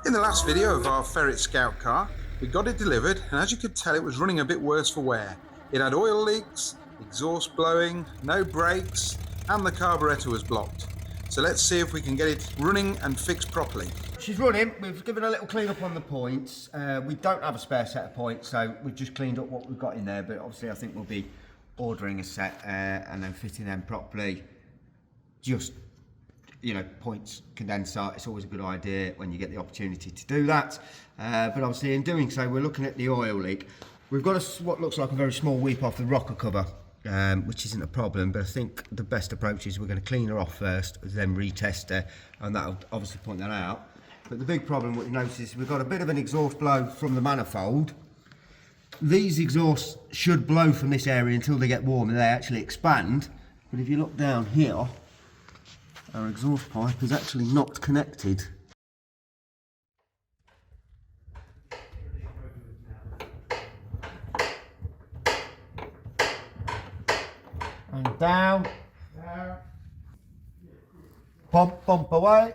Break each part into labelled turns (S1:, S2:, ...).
S1: In the last video of our Ferret Scout car, we got it delivered, and as you could tell, it was running a bit worse for wear. It had oil leaks, exhaust blowing, no brakes, and the carburettor was blocked. So let's see if we can get it running and fixed properly.
S2: She's running. We've given a little clean up on the points. We don't have a spare set of points, so we've just cleaned up what we've got in there, but obviously I think we'll be ordering a set and then fitting them properly. Just, you know, points condenser, it's always a good idea when you get the opportunity to do that. But obviously in doing so, we're looking at the oil leak. We've got what looks like a very small weep off the rocker cover, which isn't a problem, but I think the best approach is we're going to clean her off first, then retest her, and that'll obviously point that out. But the big problem, what you notice, is we've got a bit of an exhaust blow from the manifold. These exhausts should blow from this area until they get warm and they actually expand. But if you look down here, our exhaust pipe is actually not connected. And down. Pump, pump away.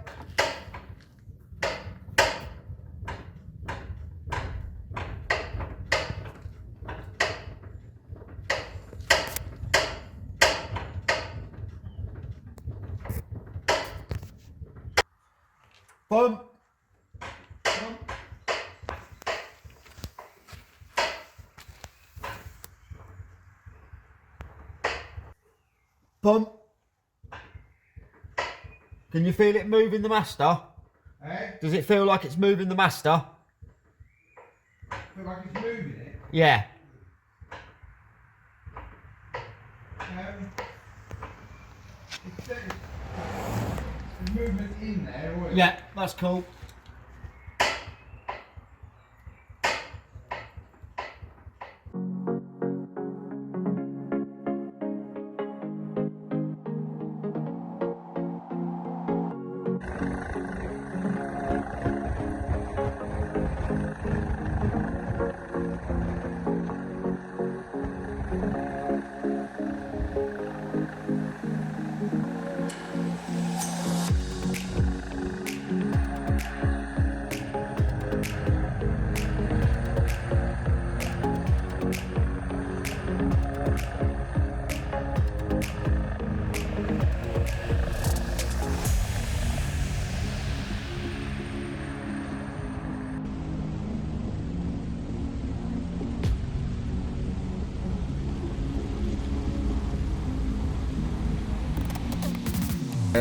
S2: Pump. Pump. Pump. Can you feel it moving the master?
S1: Eh?
S2: Does it feel like it's moving the master?
S1: Feel like it's moving it?
S2: Yeah.
S1: There's movement in there, or
S2: Yeah, that's cool.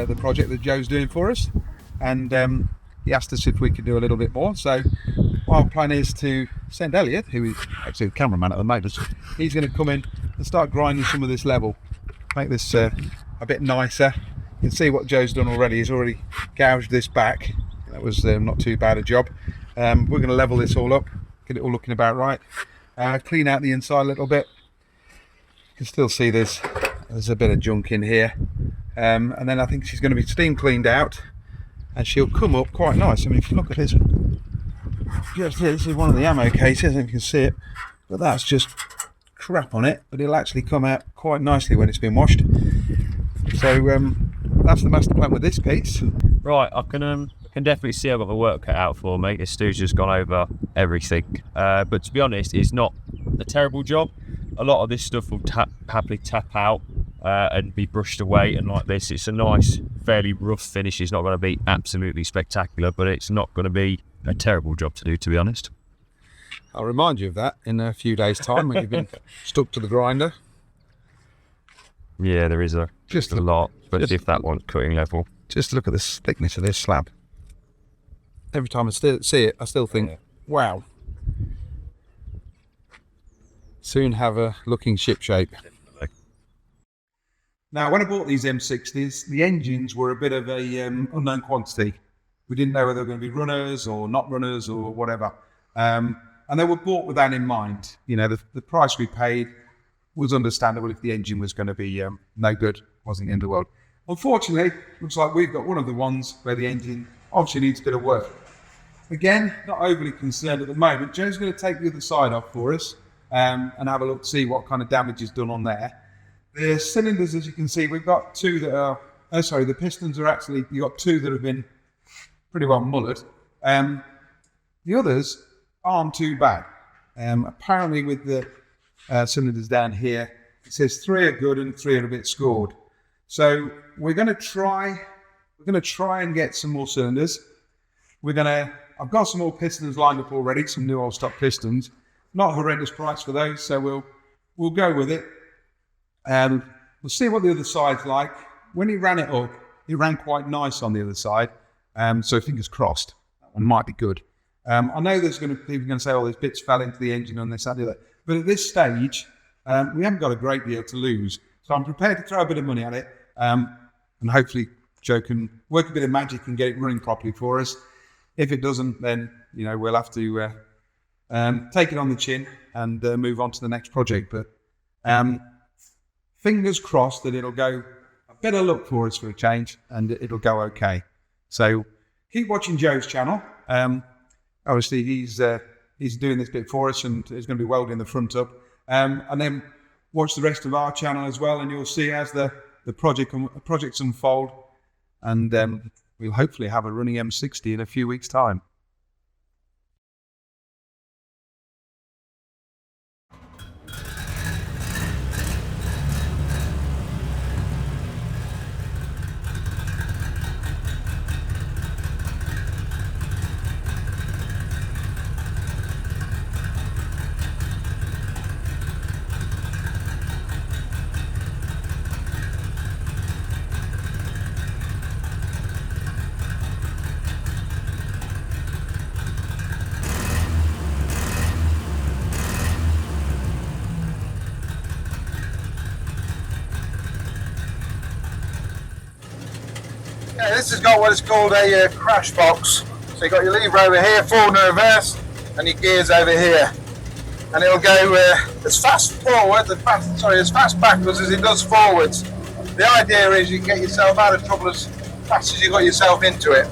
S1: The project that Joe's doing for us, and he asked us if we could do a little bit more. So our plan is to send Elliot, who is actually the cameraman at the moment, he's going to come in and start grinding some of this level, make this a bit nicer. You can see what Joe's done already. He's already gouged this back. That was not too bad a job. We're going to level this all up, get it all looking about right, clean out the inside a little bit. You can still see there's a bit of junk in here. And then I think she's going to be steam cleaned out, and she'll come up quite nice. I mean, if you look at this, this is one of the ammo cases, and you can see it, but that's just crap on it. But it'll actually come out quite nicely when it's been washed. So that's the master plan with this piece.
S3: Right, I can definitely see I've got the work cut out for me. This Stu's just gone over everything, but to be honest, it's not a terrible job. A lot of this stuff will happily tap out and be brushed away, and like this, it's a nice, fairly rough finish. It's not going to be absolutely spectacular, but it's not going to be a terrible job to do, to be honest.
S1: I'll remind you of that in a few days' time when you've been stuck to the grinder.
S3: Yeah, there is a lot, but if that one's cutting level.
S1: Just look at the thickness of this slab. Every time I see it, I still think, wow. Soon have a looking shipshape. Now, when I bought these M60s, the engines were a bit of a unknown quantity. We didn't know whether they were going to be runners or not runners or whatever. And they were bought with that in mind. You know, the price we paid was understandable if the engine was going to be no good, wasn't the end of the world. Unfortunately, looks like we've got one of the ones where the engine obviously needs a bit of work. Again, not overly concerned at the moment. Joe's going to take the other side off for us and have a look, see what kind of damage is done on there. The cylinders, as you can see, we've got two that are, the pistons are actually, you've got two that have been pretty well mullered. The others aren't too bad. Apparently with the cylinders down here, it says 3 are good and 3 are a bit scored. So we're going to try and get some more cylinders. I've got some more pistons lined up already, some new old stock pistons. Not a horrendous price for those, so we'll go with it. We'll see what the other side's like. When he ran it up, it ran quite nice on the other side. So fingers crossed, that one might be good. I know there's people going to say, oh, there's bits fell into the engine on this, that, and the other. But at this stage, we haven't got a great deal to lose. So I'm prepared to throw a bit of money at it. And hopefully Joe can work a bit of magic and get it running properly for us. If it doesn't, then, we'll have to take it on the chin and move on to the next project. But fingers crossed that it'll go a bit of luck for us for a change and it'll go okay. So keep watching Joe's channel. Obviously, he's doing this bit for us and he's going to be welding the front up. And then watch the rest of our channel as well, and you'll see as the projects unfold. And we'll hopefully have a running M60 in a few weeks' time.
S4: Yeah, this has got what is called a crash box. So you've got your lever over here, forward and reverse, and your gears over here. And it'll go as fast forward, as fast backwards as it does forwards. The idea is you can get yourself out of trouble as fast as you got yourself into it.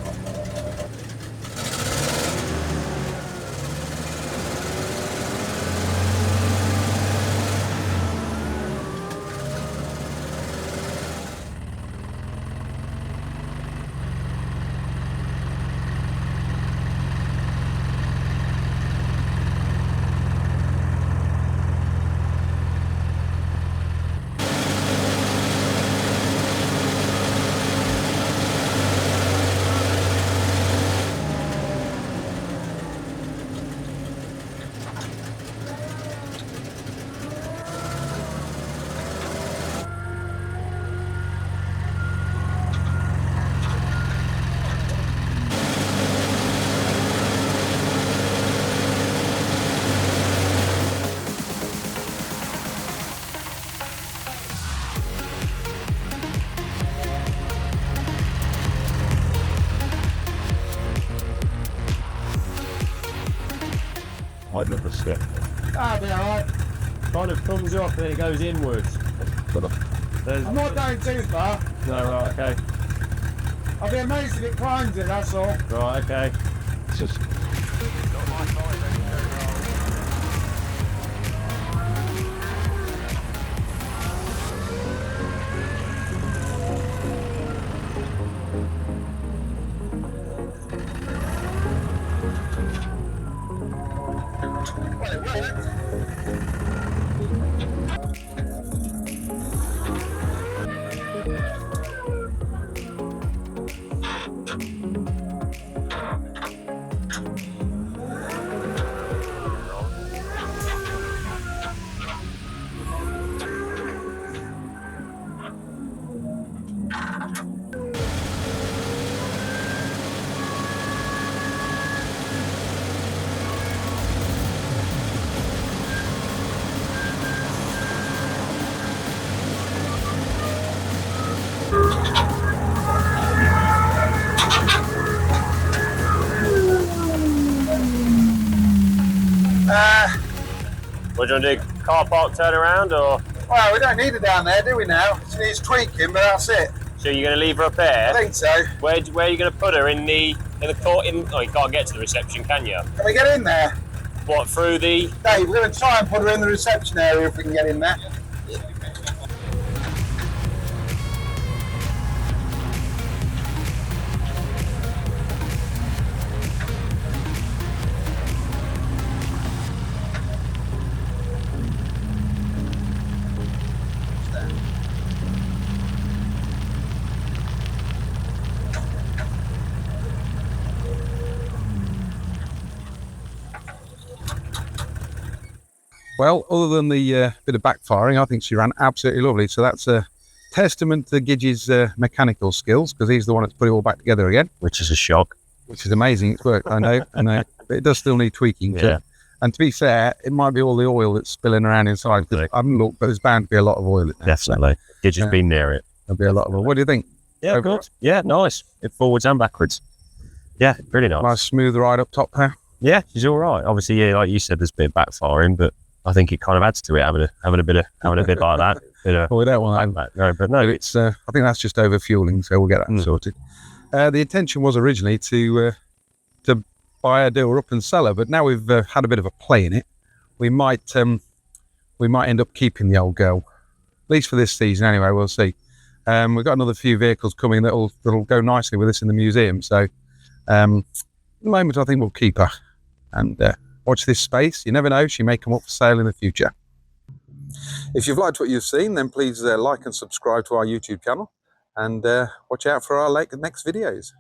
S3: Might look a slip.
S4: That'll be alright.
S3: Kind of comes up and then it goes inwards.
S4: I'm not going too far.
S3: No, right, okay.
S4: I'll be amazed if it climbs it, that's all.
S3: Right, okay. It's just... What do you want to do? Car park turn around or?
S4: Well, we don't need it down there, do we now? It needs tweaking, but that's it.
S3: So you're going to leave her up there?
S4: I think so.
S3: Where are you going to put her? In the court? Oh, you can't get to the reception, can you?
S4: Can we get in there?
S3: What, through the?
S4: Dave, we're going to try and put her in the reception area if we can get in there.
S1: Well, other than the bit of backfiring, I think she ran absolutely lovely. So that's a testament to Gidge's mechanical skills, because he's the one that's put it all back together again.
S3: Which is a shock.
S1: Which is amazing. It's worked, I know. But it does still need tweaking.
S3: Yeah.
S1: And to be fair, it might be all the oil that's spilling around inside. I haven't looked, but there's bound to be a lot of oil in there.
S3: Definitely. Gidge has been near it.
S1: There'll be a lot of oil. What do you think?
S3: Yeah, good. Yeah, nice. It forwards and backwards. Yeah, pretty nice.
S1: Nice smooth ride up top there.
S3: Yeah, she's all right. Obviously, yeah, like you said, there's a bit of backfiring, but I think it kind of adds to it having a bit like that.
S1: Well, we don't want that.
S3: No, but no,
S1: it's. I think that's just over fueling, so we'll get that sorted. The intention was originally to buy a dealer up and sell her, but now we've had a bit of a play in it. We might end up keeping the old girl, at least for this season. Anyway, we'll see. We've got another few vehicles coming that'll go nicely with us in the museum. So at the moment, I think we'll keep her and watch this space. You never know, she may come up for sale in the future. If you've liked what you've seen, then please like and subscribe to our YouTube channel, and watch out for our next videos.